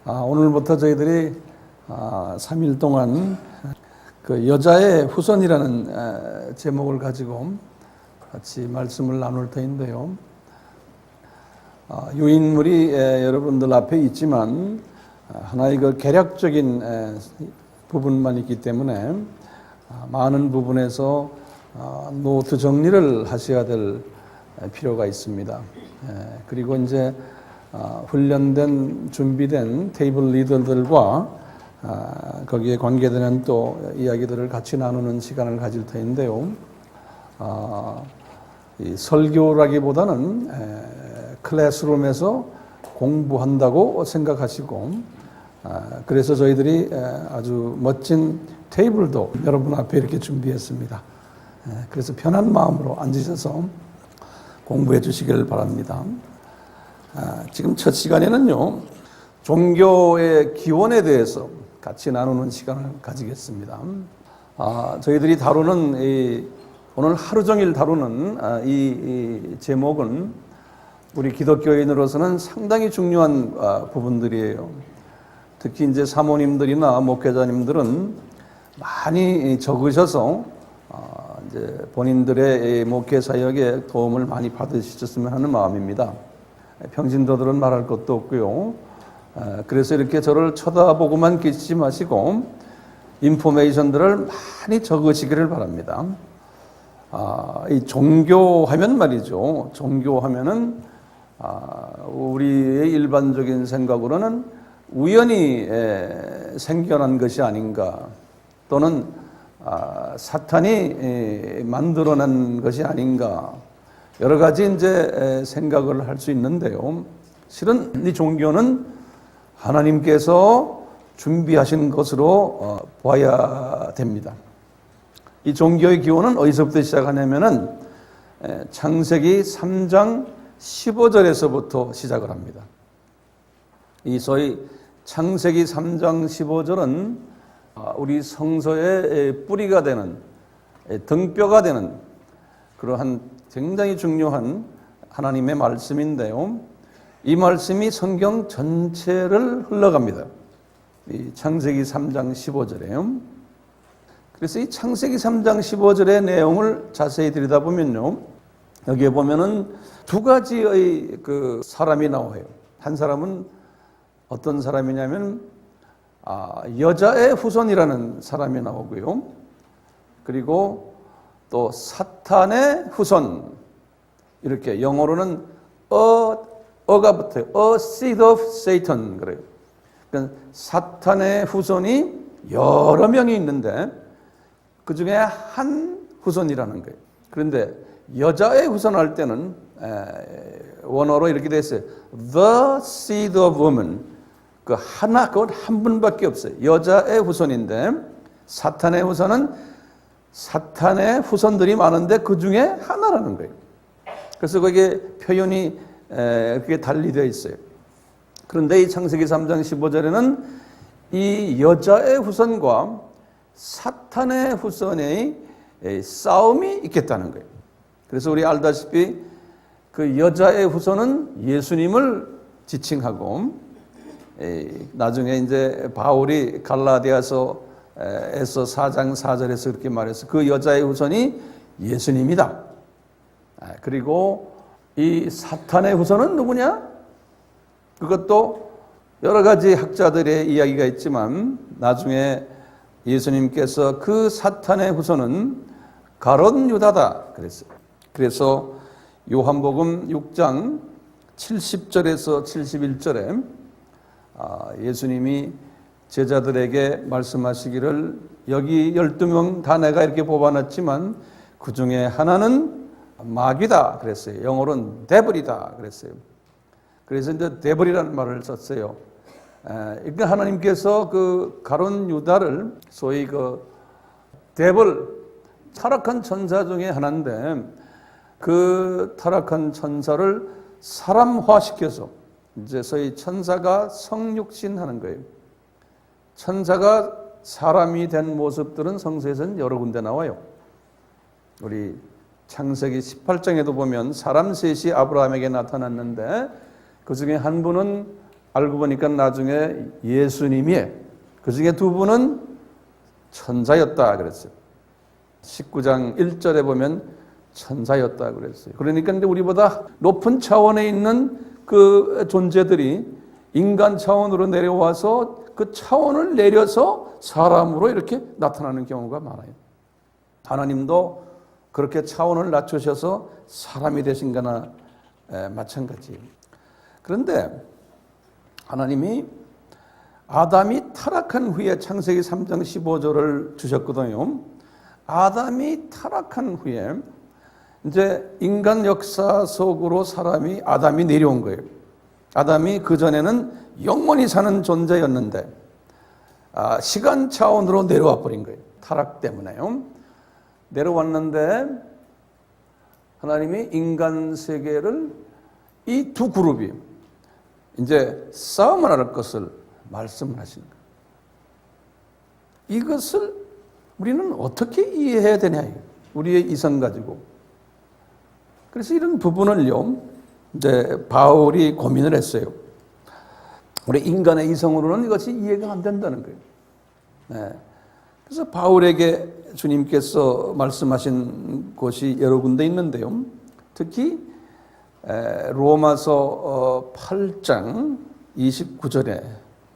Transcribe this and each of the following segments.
오늘부터 저희들이 3일 동안 그 여자의 후손이라는 제목을 가지고 같이 말씀을 나눌 터인데요. 유인물이 여러분들 앞에 있지만 하나의 그 개략적인 부분만 있기 때문에 많은 부분에서 노트 정리를 하셔야 될 필요가 있습니다. 그리고 이제 훈련된 준비된 테이블 리더들과 거기에 관계되는 또 이야기들을 같이 나누는 시간을 가질 터인데요. 이 설교라기보다는 클래스룸에서 공부한다고 생각하시고, 그래서 저희들이 아주 멋진 테이블도 여러분 앞에 이렇게 준비했습니다. 그래서 편한 마음으로 앉으셔서 공부해 주시길 바랍니다. 지금 첫 시간에는요, 종교의 기원에 대해서 같이 나누는 시간을 가지겠습니다. 저희들이 다루는 오늘 하루 종일 다루는 이 제목은 우리 기독교인으로서는 상당히 중요한 부분들이에요. 특히 이제 사모님들이나 목회자님들은 많이 적으셔서 이제 본인들의 목회 사역에 도움을 많이 받으셨으면 하는 마음입니다. 평신도들은 말할 것도 없고요. 그래서 이렇게 저를 쳐다보고만 계시지 마시고 인포메이션들을 많이 적으시기를 바랍니다. 이 종교하면 말이죠. 종교하면은 우리의 일반적인 생각으로는 우연히 생겨난 것이 아닌가, 또는 사탄이 만들어낸 것이 아닌가, 여러 가지 이제 생각을 할 수 있는데요. 실은 이 종교는 하나님께서 준비하신 것으로 봐야 됩니다. 이 종교의 기원은 어디서부터 시작하냐면은 창세기 3장 15절에서부터 시작을 합니다. 이 소위 창세기 3장 15절은 우리 성서의 뿌리가 되는, 등뼈가 되는 그러한 굉장히 중요한 하나님의 말씀인데요. 이 말씀이 성경 전체를 흘러갑니다. 이 창세기 3장 15절에요. 그래서 이 창세기 3장 15절의 내용을 자세히 들여다보면요, 여기에 보면은 두 가지의 그 사람이 나와요. 한 사람은 어떤 사람이냐면 여자의 후손이라는 사람이 나오고요. 그리고 또 사탄의 후손, 이렇게 영어로는 어가 붙어요. A seed of Satan 그래요. 그러니까 사탄의 후손이 여러 명이 있는데 그 중에 한 후손이라는 거예요. 그런데 여자의 후손 할 때는 원어로 이렇게 돼 있어요. The seed of woman. 그 하나, 그건 한 분밖에 없어요. 여자의 후손인데 사탄의 후손은 사탄의 후손들이 많은데 그 중에 하나라는 거예요. 그래서 거기에 표현이 그렇게 달리 되어 있어요. 그런데 이 창세기 3장 15절에는 이 여자의 후손과 사탄의 후손의 싸움이 있겠다는 거예요. 그래서 우리 알다시피 그 여자의 후손은 예수님을 지칭하고, 나중에 이제 바울이 갈라디아서에서 4장 4절에서 그렇게 말해서 그 여자의 후손이 예수님이다. 그리고 이 사탄의 후손은 누구냐? 그것도 여러 가지 학자들의 이야기가 있지만 나중에 예수님께서 그 사탄의 후손은 가룟 유다다 그랬어요. 그래서 요한복음 6장 70절에서 71절에 예수님이 제자들에게 말씀하시기를, 여기 12명 다 내가 이렇게 뽑아놨지만 그 중에 하나는 마귀다 그랬어요. 영어로는 데블이다 그랬어요. 그래서 이제 데블이라는 말을 썼어요. 그러니까 하나님께서 그 가룟 유다를 소위 그 데블, 타락한 천사 중에 하나인데 그 타락한 천사를 사람화시켜서 이제 소위 천사가 성육신하는 거예요. 천사가 사람이 된 모습들은 성서에서는 여러 군데 나와요. 우리 창세기 18장에도 보면 사람 셋이 아브라함에게 나타났는데 그 중에 한 분은 알고 보니까 나중에 예수님이 그 중에 두 분은 천사였다 그랬어요. 19장 1절에 보면 천사였다 그랬어요. 그러니까 이제 우리보다 높은 차원에 있는 그 존재들이 인간 차원으로 내려와서 그 차원을 내려서 사람으로 이렇게 나타나는 경우가 많아요. 하나님도 그렇게 차원을 낮추셔서 사람이 되신 거나 마찬가지예요. 그런데 하나님이 아담이 타락한 후에 창세기 3장 15절을 주셨거든요. 아담이 타락한 후에 이제 인간 역사 속으로 아담이 내려온 거예요. 아담이 그전에는 영원히 사는 존재였는데 시간 차원으로 내려와 버린 거예요. 타락 때문에요. 내려왔는데 하나님이 인간 세계를 이 두 그룹이 이제 싸움을 할 것을 말씀을 하시는 거예요. 이것을 우리는 어떻게 이해해야 되냐, 우리의 이성 가지고. 그래서 이런 부분을요, 이제 바울이 고민을 했어요. 우리 인간의 이성으로는 이것이 이해가 안 된다는 거예요. 네. 그래서 바울에게 주님께서 말씀하신 곳이 여러 군데 있는데요. 특히 로마서 8장 29절에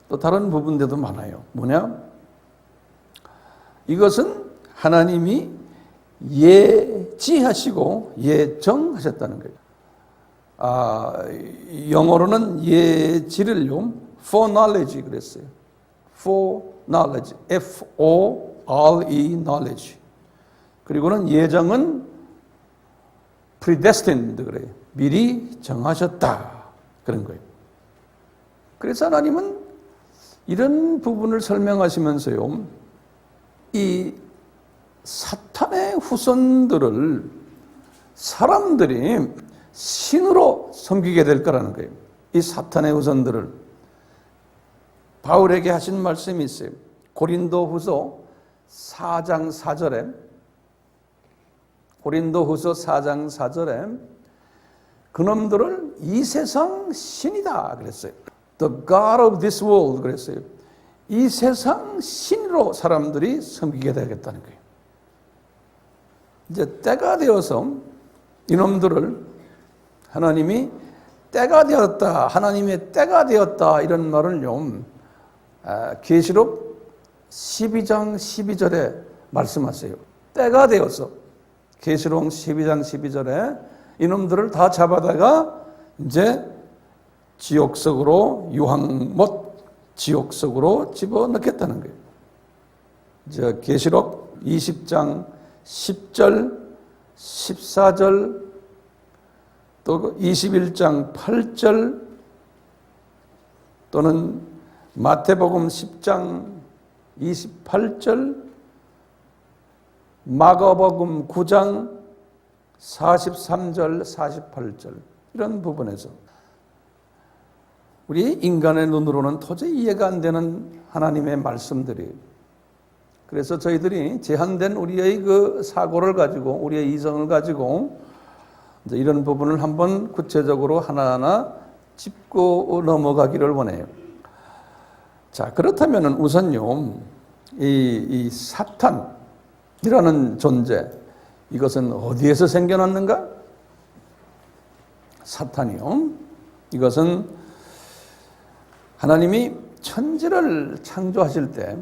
또 다른 부분들도 많아요. 뭐냐? 이것은 하나님이 예지하시고 예정하셨다는 거예요. 영어로는 예지를요, foreknowledge 그랬어요. foreknowledge, F-O-R-E knowledge. 그리고는 예정은 predestined 그래요. 미리 정하셨다 그런 거예요. 그래서 하나님은 이런 부분을 설명하시면서요, 이 사탄의 후손들을 사람들이 신으로 섬기게 될 거라는 거예요. 이 사탄의 후손들을. 바울에게 하신 말씀이 있어요. 고린도후서 4장 4절에 그놈들을 이 세상 신이다 그랬어요. The God of this world 그랬어요. 이 세상 신으로 사람들이 섬기게 되겠다는 거예요. 이제 때가 되어서 이놈들을 하나님이 때가 되었다, 하나님의 때가 되었다 이런 말을요, 계시록 12장 12절에 말씀하세요. 때가 되어서 계시록 12장 12절에 이놈들을 다 잡아다가 이제 지옥 속으로 유황못 지옥 속으로 집어넣겠다는 거예요. 이제 계시록 20장 10절, 14절, 또 21장 8절, 또는 마태복음 10장 28절, 마가복음 9장 43절, 48절 이런 부분에서 우리 인간의 눈으로는 도저히 이해가 안 되는 하나님의 말씀들이, 그래서 저희들이 제한된 우리의 그 사고를 가지고 우리의 이성을 가지고 이제 이런 부분을 한번 구체적으로 하나하나 짚고 넘어가기를 원해요. 자, 그렇다면 우선요, 이 사탄이라는 존재, 이것은 어디에서 생겨났는가? 사탄이요, 이것은 하나님이 천지를 창조하실 때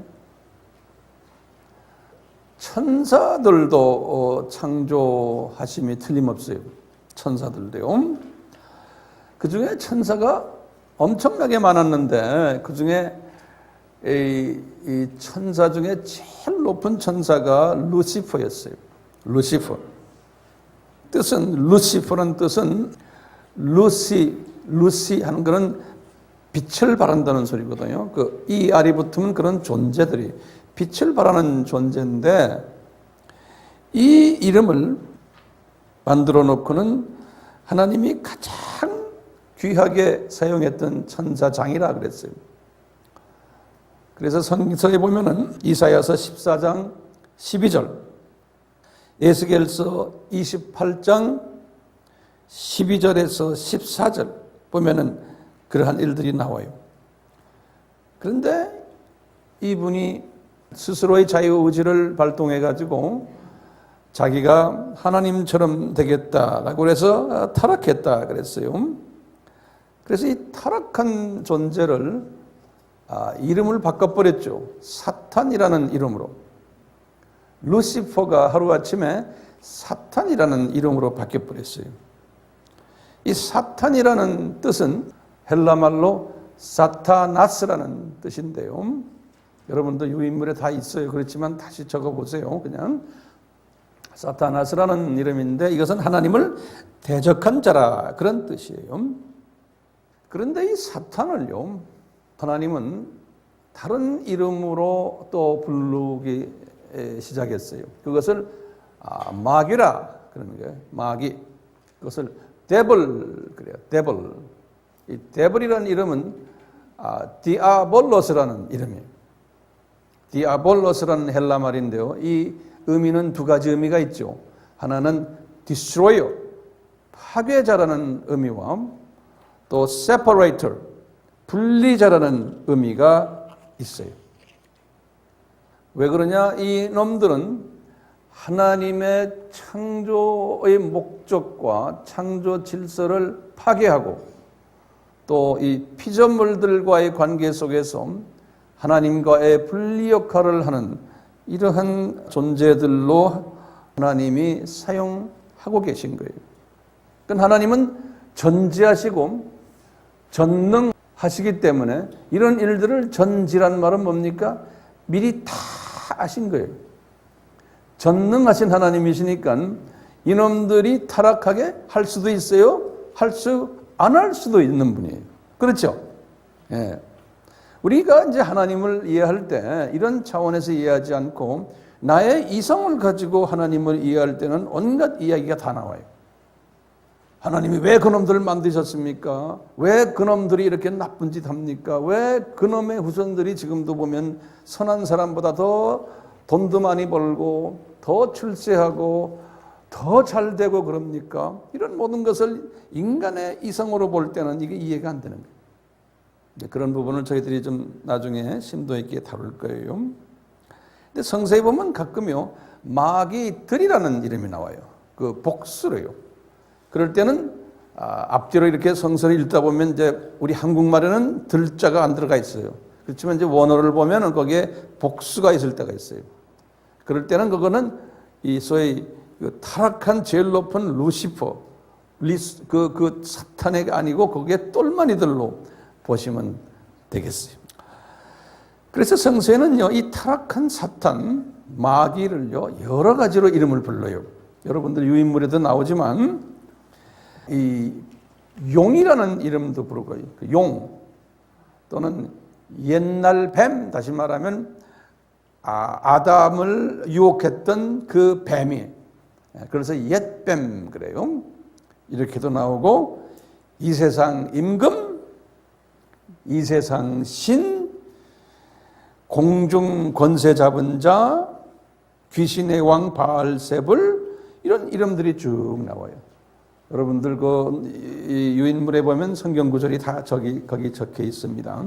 천사들도 창조하심이 틀림없어요. 천사들도요. 그 중에 천사가 엄청나게 많았는데 그 중에 이 천사 중에 제일 높은 천사가 루시퍼였어요. 루시퍼. 루시퍼란 뜻은 루시 하는 거는 빛을 발한다는 소리거든요. 그 이 알이 붙으면 그런 존재들이 빛을 발하는 존재인데, 이 이름을 만들어 놓고는 하나님이 가장 귀하게 사용했던 천사장이라 그랬어요. 그래서 성서에 보면은 이사야서 14장 12절, 에스겔서 28장 12절에서 14절 보면은 그러한 일들이 나와요. 그런데 이분이 스스로의 자유의지를 발동해가지고 자기가 하나님처럼 되겠다라고 해서 타락했다 그랬어요. 그래서 이 타락한 존재를 이름을 바꿔버렸죠. 사탄이라는 이름으로. 루시퍼가 하루아침에 사탄이라는 이름으로 바뀌어버렸어요. 이 사탄이라는 뜻은 헬라말로 사타나스라는 뜻인데요. 여러분도 유인물에 다 있어요. 그렇지만 다시 적어보세요. 그냥 사타나스라는 이름인데 이것은 하나님을 대적한 자라 그런 뜻이에요. 그런데 이 사탄을요, 하나님은 다른 이름으로 또 부르기 시작했어요. 그것을 마귀라 그러는 거예요. 마귀. 그것을 데블 그래요. 데블. 이 데블이라는 이름은 디아볼로스라는 이름이에요. 디아볼로스라는 헬라 말인데요. 이 의미는 두 가지 의미가 있죠. 하나는 destroyer, 파괴자라는 의미와 또 separator, 분리자라는 의미가 있어요. 왜 그러냐? 이 놈들은 하나님의 창조의 목적과 창조 질서를 파괴하고 또 이 피조물들과의 관계 속에서 하나님과의 분리 역할을 하는 이러한 존재들로 하나님이 사용하고 계신 거예요. 그러니까 하나님은 전지하시고 전능하시기 때문에 이런 일들을 전지란 말은 뭡니까? 미리 다 아신 거예요. 전능하신 하나님이시니까 이놈들이 타락하게 할 수도 있어요. 안 할 수도 있는 분이에요. 그렇죠? 예. 우리가 이제 하나님을 이해할 때 이런 차원에서 이해하지 않고 나의 이성을 가지고 하나님을 이해할 때는 온갖 이야기가 다 나와요. 하나님이 왜 그놈들을 만드셨습니까? 왜 그놈들이 이렇게 나쁜 짓 합니까? 왜 그놈의 후손들이 지금도 보면 선한 사람보다 더 돈도 많이 벌고 더 출세하고 더 잘 되고 그럽니까? 이런 모든 것을 인간의 이성으로 볼 때는 이게 이해가 안 되는 거예요. 그런 부분을 저희들이 좀 나중에 심도 있게 다룰 거예요. 근데 성서에 보면 가끔요, 마귀들이라는 이름이 나와요. 그 복수로요. 그럴 때는 앞뒤로 이렇게 성서를 읽다 보면 이제 우리 한국말에는 들자가 안 들어가 있어요. 그렇지만 이제 원어를 보면은 거기에 복수가 있을 때가 있어요. 그럴 때는 그거는 이 소위 그 타락한 제일 높은 루시퍼, 그 사탄이 아니고 거기에 똘마니들로 보시면 되겠어요. 그래서 성서에는요, 이 타락한 사탄, 마귀를요, 여러 가지로 이름을 불러요. 여러분들 유인물에도 나오지만, 이 용이라는 이름도 부르고요. 그 용, 또는 옛날 뱀, 다시 말하면, 아담을 유혹했던 그 뱀이, 그래서 옛뱀 그래요. 이렇게도 나오고, 이 세상 임금, 이 세상 신, 공중 권세 잡은 자, 귀신의 왕 바알세불, 이런 이름들이 쭉 나와요. 여러분들 이 유인물에 보면 성경 구절이 다 거기 적혀 있습니다.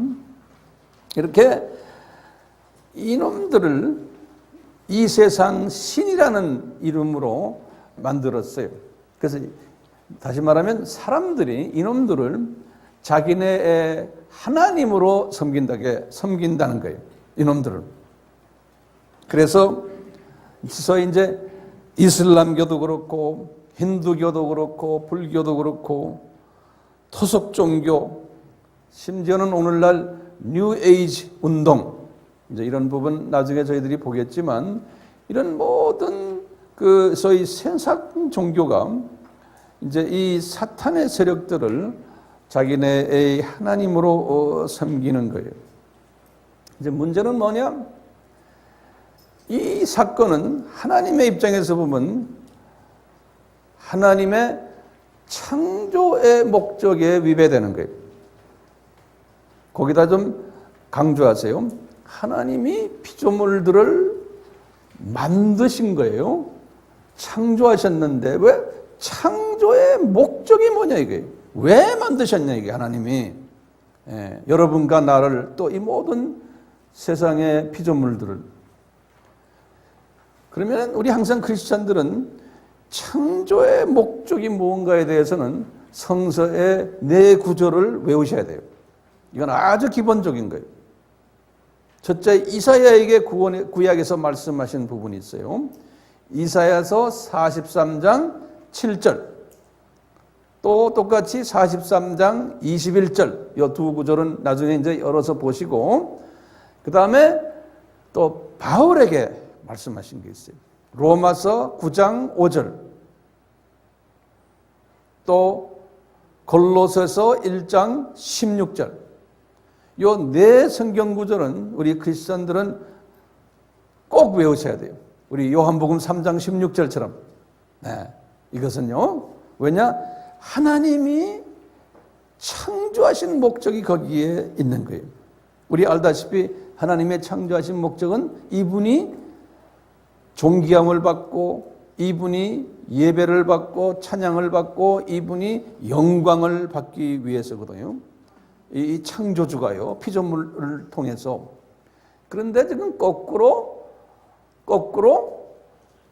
이렇게 이놈들을 이 세상 신이라는 이름으로 만들었어요. 그래서 다시 말하면 사람들이 이놈들을 자기네의 하나님으로 섬긴다는 거예요. 이놈들을. 그래서 소위 이제 이슬람교도 그렇고 힌두교도 그렇고 불교도 그렇고 토속 종교, 심지어는 오늘날 뉴 에이지 운동, 이제 이런 부분 나중에 저희들이 보겠지만, 이런 모든 그 소위 세상 종교가 이제 이 사탄의 세력들을 자기네의 하나님으로 섬기는 거예요. 이제 문제는 뭐냐? 이 사건은 하나님의 입장에서 보면 하나님의 창조의 목적에 위배되는 거예요. 거기다 좀 강조하세요. 하나님이 피조물들을 만드신 거예요. 창조하셨는데 왜? 창조의 목적이 뭐냐 이게. 왜 만드셨냐 이게 하나님이. 여러분과 나를 또 이 모든 세상의 피조물들을. 그러면 우리 항상 크리스찬들은 창조의 목적이 무언가에 대해서는 성서의 네 구절을 외우셔야 돼요. 이건 아주 기본적인 거예요. 첫째, 이사야에게 구약에서 말씀하신 부분이 있어요. 이사야서 43장 7절, 또 똑같이 43장 21절, 이 두 구절은 나중에 이제 열어서 보시고, 그 다음에 또 바울에게 말씀하신 게 있어요. 로마서 9장 5절, 또 골로새서 1장 16절. 요 네 성경 구절은 우리 크리스천들은 꼭 외우셔야 돼요. 우리 요한복음 3장 16절처럼. 이것은요, 왜냐? 하나님이 창조하신 목적이 거기에 있는 거예요. 우리 알다시피 하나님의 창조하신 목적은 이분이 존귀함을 받고, 이분이 예배를 받고 찬양을 받고, 이분이 영광을 받기 위해서거든요. 이 창조주가요, 피조물을 통해서. 그런데 지금 거꾸로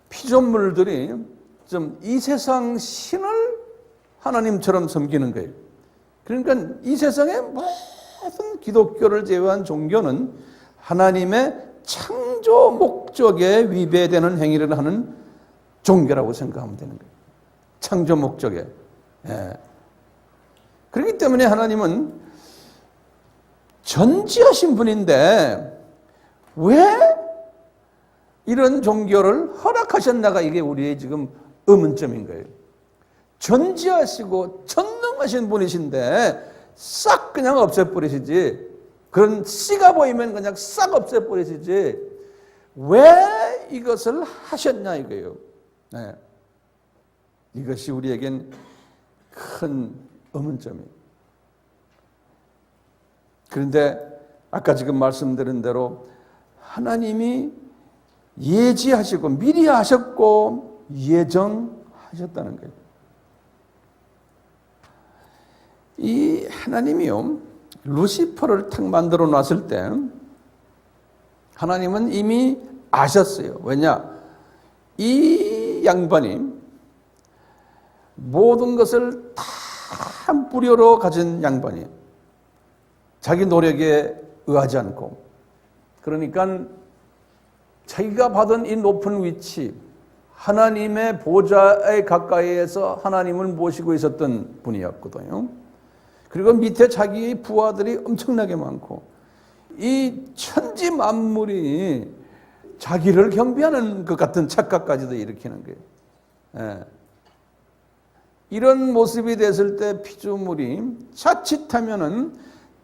피조물들이 좀 이 세상 신을 하나님처럼 섬기는 거예요. 그러니까 이 세상의 모든 기독교를 제외한 종교는 하나님의 창조 목적에 위배되는 행위를 하는 종교라고 생각하면 되는 거예요. 창조 목적에. 그렇기 때문에 하나님은 전지하신 분인데 왜 이런 종교를 허락하셨나가 이게 우리의 지금 의문점인 거예요. 전지하시고 전능하신 분이신데 싹 그냥 없애버리시지, 그런 씨가 보이면 그냥 싹 없애버리시지 왜 이것을 하셨냐 이거예요. 이것이 우리에겐 큰 의문점이에요. 그런데 아까 지금 말씀드린 대로 하나님이 예지하시고 미리 하셨고 예정하셨다는 거예요. 이 하나님이요, 루시퍼를 탁 만들어 놨을 때 하나님은 이미 아셨어요. 왜냐? 이 양반이 모든 것을 다 무료로 가진 양반이에요. 자기 노력에 의하지 않고. 그러니까 자기가 받은 이 높은 위치, 하나님의 보좌에 가까이에서 하나님을 모시고 있었던 분이었거든요. 그리고 밑에 자기의 부하들이 엄청나게 많고, 이 천지 만물이 자기를 경배하는 것 같은 착각까지도 일으키는 거예요. 이런 모습이 됐을 때 피조물이 자칫하면은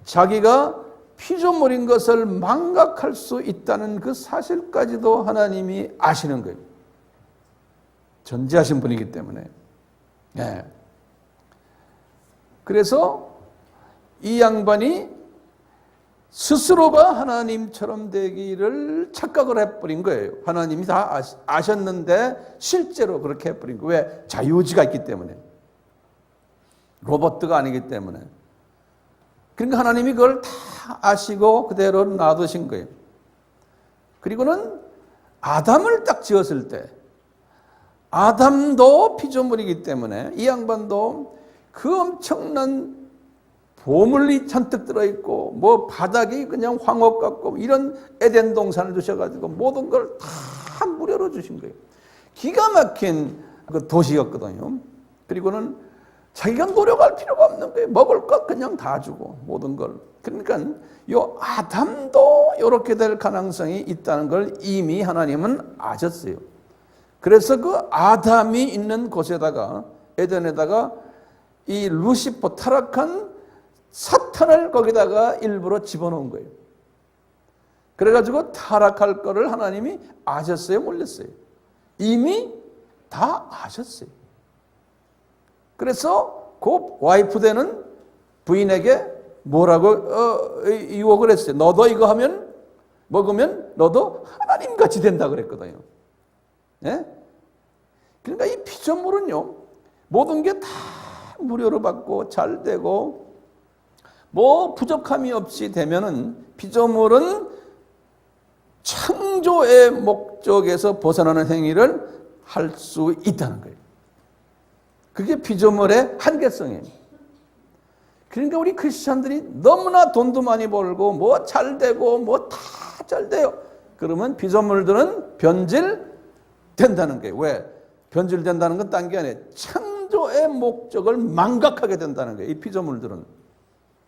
자기가 피조물인 것을 망각할 수 있다는 그 사실까지도 하나님이 아시는 거예요. 전지하신 분이기 때문에. 그래서 이 양반이 스스로가 하나님처럼 되기를 착각을 해버린 거예요. 하나님이 다 아셨는데 실제로 그렇게 해버린 거예요. 왜? 자유의지가 있기 때문에. 로봇가 아니기 때문에. 그러니까 하나님이 그걸 다 아시고 그대로 놔두신 거예요. 그리고는 아담을 딱 지었을 때, 아담도 피조물이기 때문에 이 양반도 그 엄청난 보물이 잔뜩 들어있고, 뭐 바닥이 그냥 황업 같고, 이런 에덴 동산을 주셔가지고 모든 걸 다 무료로 주신 거예요. 기가 막힌 그 도시였거든요. 그리고는 자기가 노력할 필요가 없는 거예요. 먹을 것 그냥 다 주고, 모든 걸. 그러니까 요 아담도 이렇게 될 가능성이 있다는 걸 이미 하나님은 아셨어요. 그래서 그 아담이 있는 곳에다가, 에덴에다가 이 루시퍼, 타락한 사탄을 거기다가 일부러 집어넣은 거예요. 그래가지고 타락할 거를 하나님이 아셨어요, 몰랐어요? 이미 다 아셨어요. 그래서 그 와이프 되는 부인에게 뭐라고 유혹을 했어요. 너도 이거 하면, 먹으면 너도 하나님같이 된다 그랬거든요. 그러니까 이 피조물은요, 모든 게 다 무료로 받고 잘 되고 뭐 부족함이 없이 되면은 피조물은 창조의 목적에서 벗어나는 행위를 할 수 있다는 거예요. 그게 피조물의 한계성이에요. 그러니까 우리 크리스찬들이 너무나 돈도 많이 벌고 뭐 잘 되고 뭐 다 잘 돼요. 그러면 피조물들은 변질된다는 거예요. 왜? 변질된다는 건 딴 게 아니에요. 창조의 목적을 망각하게 된다는 거예요. 이 피조물들은.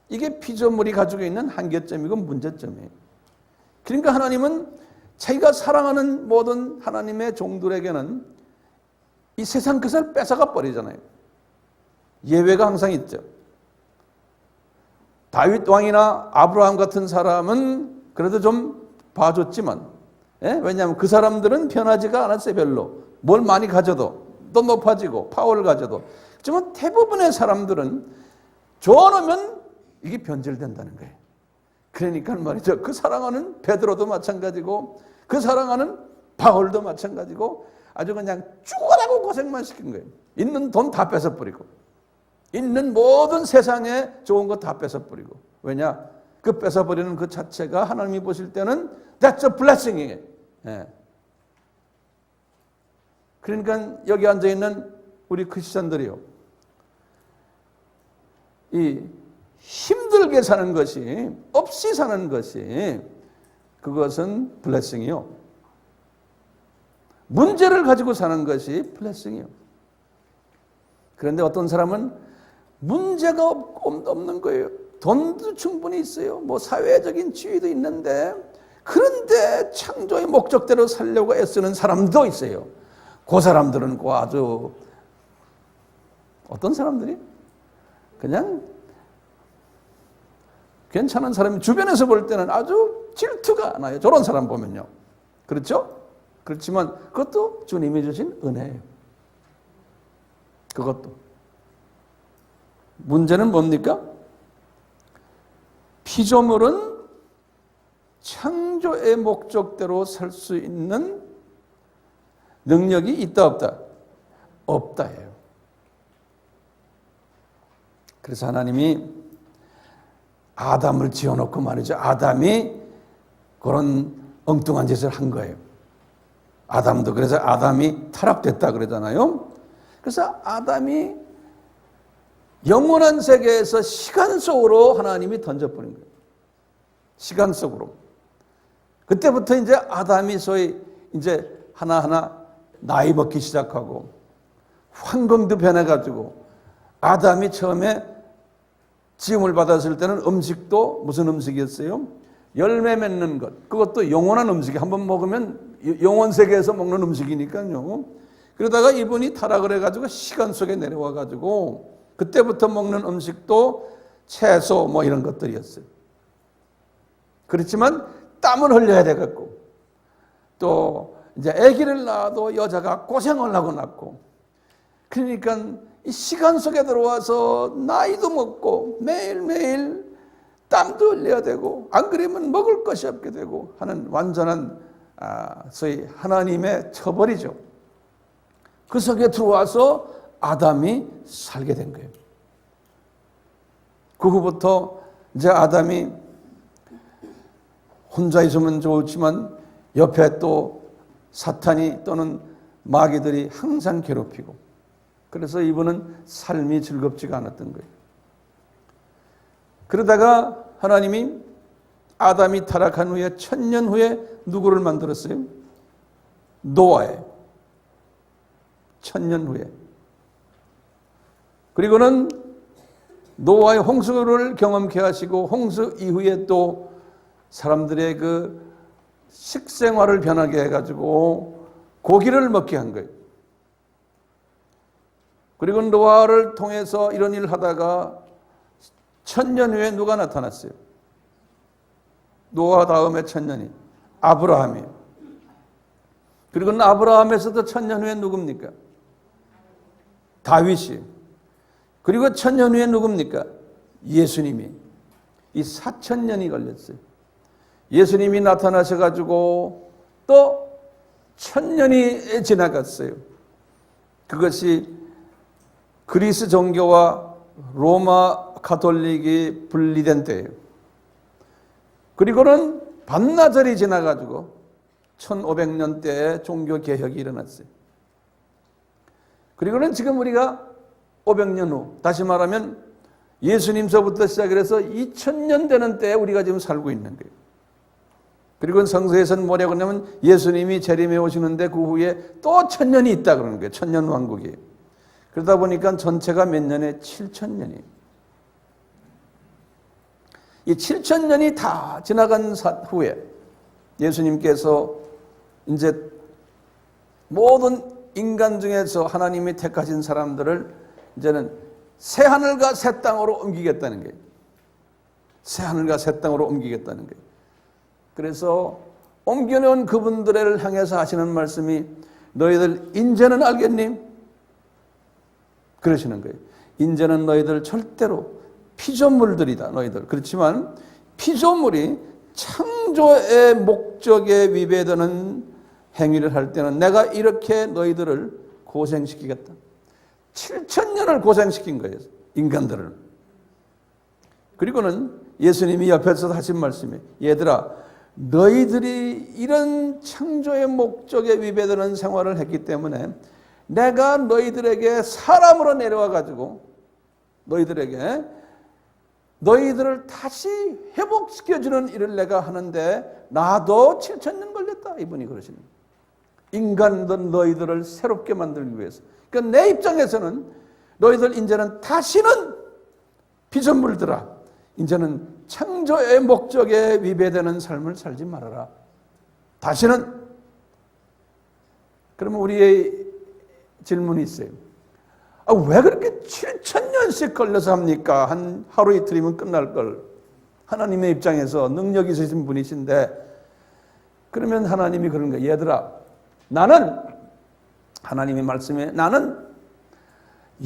이게 피조물이 가지고 있는 한계점이고 문제점이에요. 그러니까 하나님은 자기가 사랑하는 모든 하나님의 종들에게는 이 세상 것을 뺏어가 버리잖아요. 예외가 항상 있죠. 다윗 왕이나 아브라함 같은 사람은 그래도 좀 봐줬지만, 왜냐하면 그 사람들은 변하지가 않았어요. 별로. 뭘 많이 가져도 또 높아지고 파워를 가져도. 하지만 대부분의 사람들은 줘놓으면 이게 변질된다는 거예요. 그러니까 말이죠. 그 사랑하는 베드로도 마찬가지고 그 사랑하는 바울도 마찬가지고 아주 그냥 죽으라고 고생만 시킨 거예요. 있는 돈 다 뺏어버리고 있는 모든 세상에 좋은 거 다 뺏어버리고. 왜냐? 그 뺏어버리는 그 자체가 하나님이 보실 때는 that's a blessing이에요. 그러니까 여기 앉아있는 우리 크리스천들이요, 이 힘들게 사는 것이, 없이 사는 것이, 그것은 블레싱이요. 문제를 가지고 사는 것이 블레싱이요. 그런데 어떤 사람은 문제가 없는 거예요. 돈도 충분히 있어요. 뭐 사회적인 지위도 있는데, 그런데 창조의 목적대로 살려고 애쓰는 사람도 있어요. 그 사람들은 그 아주, 어떤 사람들이 그냥 괜찮은 사람이 주변에서 볼 때는 아주 질투가 나요. 저런 사람 보면요. 그렇죠? 그렇지만 그것도 주님이 주신 은혜예요. 그것도. 문제는 뭡니까? 피조물은 창조의 목적대로 살 수 있는 능력이 있다 없다? 없다예요. 그래서 하나님이 아담을 지어놓고 말이죠. 아담이 그런 엉뚱한 짓을 한 거예요. 아담도. 그래서 아담이 타락됐다 그러잖아요. 그래서 아담이 영원한 세계에서 시간 속으로 하나님이 던져버린 거예요. 시간 속으로. 그때부터 이제 아담이 소위 이제 하나하나 나이 먹기 시작하고 환경도 변해가지고, 아담이 처음에 지음을 받았을 때는 음식도 무슨 음식이었어요? 열매 맺는 것. 그것도 영원한 음식이 한번 먹으면 영원 세계에서 먹는 음식이니까요. 그러다가 이분이 타락을 해가지고 시간 속에 내려와가지고 그때부터 먹는 음식도 채소 뭐 이런 것들이었어요. 그렇지만 땀을 흘려야 되겠고, 또 이제 아기를 낳아도 여자가 고생을 하고 낳고, 그러니까 이 시간 속에 들어와서 나이도 먹고 매일매일 땀도 흘려야 되고, 안 그러면 먹을 것이 없게 되고 하는 완전한 소위 하나님의 처벌이죠. 그 속에 들어와서 아담이 살게 된 거예요. 그 후부터 이제 아담이 혼자 있으면 좋지만 옆에 또 사탄이 또는 마귀들이 항상 괴롭히고, 그래서 이분은 삶이 즐겁지가 않았던 거예요. 그러다가 하나님이 아담이 타락한 후에 1000년 후에 누구를 만들었어요? 노아예요. 1000년 후에. 그리고는 노아의 홍수를 경험케 하시고, 홍수 이후에 또 사람들의 그 식생활을 변하게 해가지고 고기를 먹게 한 거예요. 그리고 노아를 통해서 이런 일을 하다가 1000년 후에 누가 나타났어요? 노아 다음에 1000년이 아브라함이에요. 그리고 아브라함에서도 1000년 후에 누굽니까? 다윗이. 그리고 1000년 후에 누굽니까? 예수님이. 이 4000년이 걸렸어요. 예수님이 나타나셔가지고 또 1000년이 지나갔어요. 그것이 그리스 종교와 로마 가톨릭이 분리된 때예요. 그리고는 반나절이 지나가지고 1500년대에 종교개혁이 일어났어요. 그리고는 지금 우리가 500년 후, 다시 말하면 예수님서부터 시작해서 2000년 되는 때에 우리가 지금 살고 있는 거예요. 그리고 성서에서는 뭐라고 하냐면 예수님이 재림해 오시는데 그 후에 또 1000년이 있다 그러는 거예요. 1000년왕국이에요. 그러다 보니까 전체가 몇 년에 7000년이에요. 이 7000년이 다 지나간 후에 예수님께서 이제 모든 인간 중에서 하나님이 택하신 사람들을 이제는 새 하늘과 새 땅으로 옮기겠다는 거예요. 새 하늘과 새 땅으로 옮기겠다는 거예요. 그래서 옮겨놓은 그분들을 향해서 하시는 말씀이 너희들 인제는 알겠니? 그러시는 거예요. 인제는 너희들 절대로 피조물들이다. 너희들. 그렇지만 피조물이 창조의 목적에 위배되는 행위를 할 때는 내가 이렇게 너희들을 고생시키겠다. 7000년을 고생시킨 거예요. 인간들을. 그리고는 예수님이 옆에서 하신 말씀이 얘들아 너희들이 이런 창조의 목적에 위배되는 생활을 했기 때문에 내가 너희들에게 사람으로 내려와 가지고 너희들을 다시 회복시켜주는 일을 내가 하는데 나도 7000년 걸렸다. 이분이 그러시는 거예요. 인간들 너희들을 새롭게 만들기 위해서. 그러니까 내 입장에서는 너희들 이제는 다시는 피조물들아 이제는 창조의 목적에 위배되는 삶을 살지 말아라. 다시는. 그러면 우리의 질문이 있어요. 왜 그렇게 7000년씩 걸려서 합니까? 한 하루 이틀이면 끝날 걸. 하나님의 입장에서 능력 있으신 분이신데 그러면 하나님이 그런 거예요. 얘들아 나는 하나님의 말씀에 나는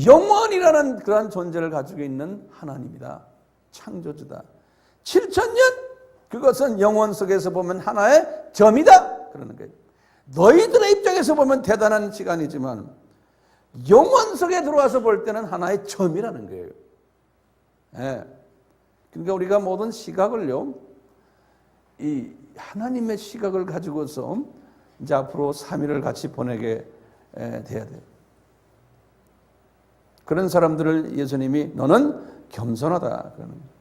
영원이라는 그러한 존재를 가지고 있는 하나님이다. 창조주다. 7000년 그것은 영원 속에서 보면 하나의 점이다. 그러는 거예요. 너희들의 입장에서 보면 대단한 시간이지만 영원 속에 들어와서 볼 때는 하나의 점이라는 거예요. 예. 그러니까 우리가 모든 시각을요, 이 하나님의 시각을 가지고서 이제 앞으로 3일을 같이 보내게 돼야 돼요. 그런 사람들을 예수님이 너는 겸손하다 그러는 거예요.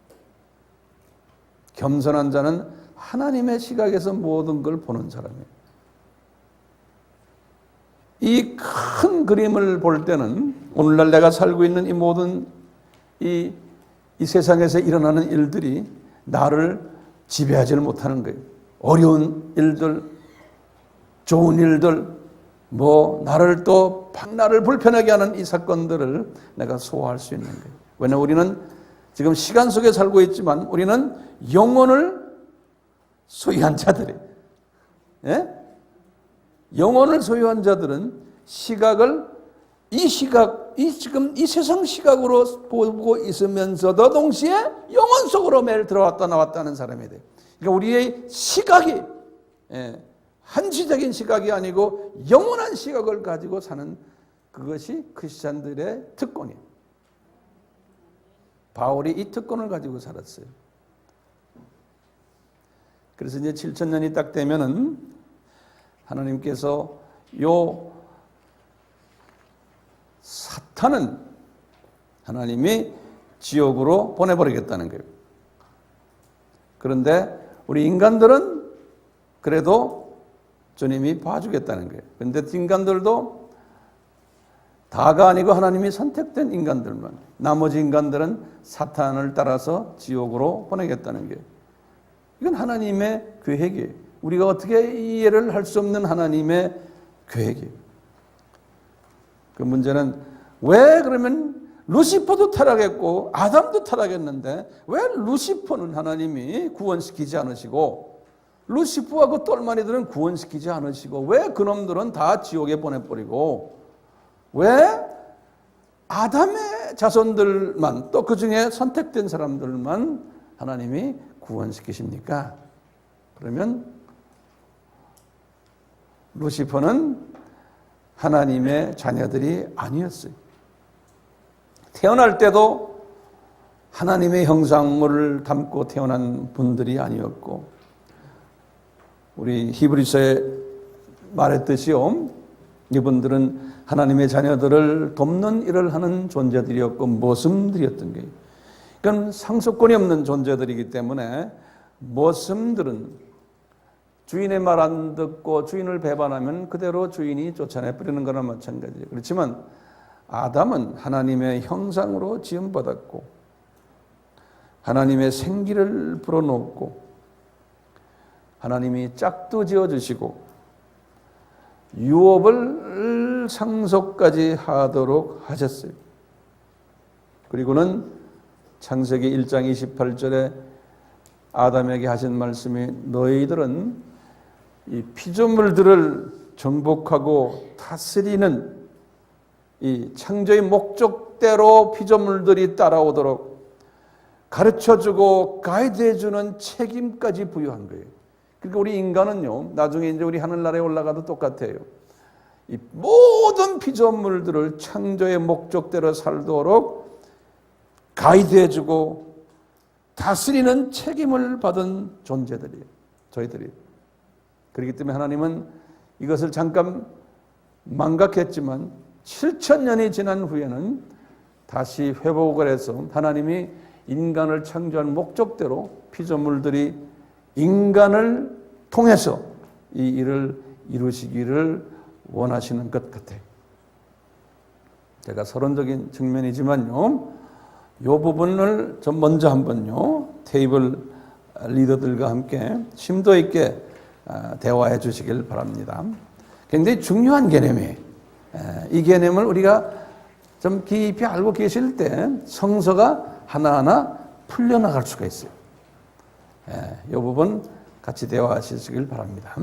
겸손한 자는 하나님의 시각에서 모든 걸 보는 사람이에요. 이 큰 그림을 볼 때는 오늘날 내가 살고 있는 이 모든 이 세상에서 일어나는 일들이 나를 지배하지를 못하는 거예요. 어려운 일들, 좋은 일들, 나를 나를 불편하게 하는 이 사건들을 내가 소화할 수 있는 거예요. 왜냐하면 우리는 지금 시간 속에 살고 있지만 우리는 영혼을 소유한 자들이에요. 예? 영혼을 소유한 자들은 지금 이 세상 시각으로 보고 있으면서도 동시에 영혼 속으로 매일 들어왔다 나왔다 하는 사람이 돼요. 그러니까 우리의 시각이 한시적인 시각이 아니고 영원한 시각을 가지고 사는 그것이 크리스찬들의 특권이에요. 바울이 이 특권을 가지고 살았어요. 그래서 이제 7000년이 딱 되면은 하나님께서 사탄은 하나님이 지옥으로 보내버리겠다는 거예요. 그런데 우리 인간들은 그래도 주님이 봐주겠다는 거예요. 그런데 인간들도 다가 아니고 하나님이 선택된 인간들만, 나머지 인간들은 사탄을 따라서 지옥으로 보내겠다는 거예요. 이건 하나님의 계획이에요. 우리가 어떻게 이해를 할 수 없는 하나님의 계획이에요. 그 문제는 왜 그러면 루시퍼도 타락했고 아담도 타락했는데 왜 루시퍼는 하나님이 구원시키지 않으시고 루시퍼와 그 똘마니들은 구원시키지 않으시고 왜 그놈들은 다 지옥에 보내버리고 왜 아담의 자손들만 또 그 중에 선택된 사람들만 하나님이 구원시키십니까? 그러면 루시퍼는 하나님의 자녀들이 아니었어요. 태어날 때도 하나님의 형상을 담고 태어난 분들이 아니었고, 우리 히브리서에 말했듯이요, 이분들은 하나님의 자녀들을 돕는 일을 하는 존재들이었고 모슴들이었던 거예요. 그건 상속권이 없는 존재들이기 때문에 모슴들은 주인의 말 안 듣고 주인을 배반하면 그대로 주인이 쫓아내 버리는 거나 마찬가지예요. 그렇지만 아담은 하나님의 형상으로 지음받았고 하나님의 생기를 불어넣었고 하나님이 짝도 지어주시고 유업을 상속까지 하도록 하셨어요. 그리고는 창세기 1장 28절에 아담에게 하신 말씀이 너희들은 이 피조물들을 정복하고 다스리는 이 창조의 목적대로 피조물들이 따라오도록 가르쳐주고 가이드해주는 책임까지 부여한 거예요. 그러니까 우리 인간은요, 나중에 이제 우리 하늘나라에 올라가도 똑같아요. 이 모든 피조물들을 창조의 목적대로 살도록 가이드해주고 다스리는 책임을 받은 존재들이에요. 저희들이. 그렇기 때문에 하나님은 이것을 잠깐 망각했지만 7,000년이 지난 후에는 다시 회복을 해서 하나님이 인간을 창조한 목적대로 피조물들이 인간을 통해서 이 일을 이루시기를 원하시는 것 같아요. 제가 서론적인 측면이지만요, 이 부분을 좀 먼저 한번요, 테이블 리더들과 함께 심도 있게 대화해 주시길 바랍니다. 굉장히 중요한 개념이에요. 이 개념을 우리가 좀 깊이 알고 계실 때 성서가 하나하나 풀려나갈 수가 있어요. 이 부분 같이 대화하시길 바랍니다.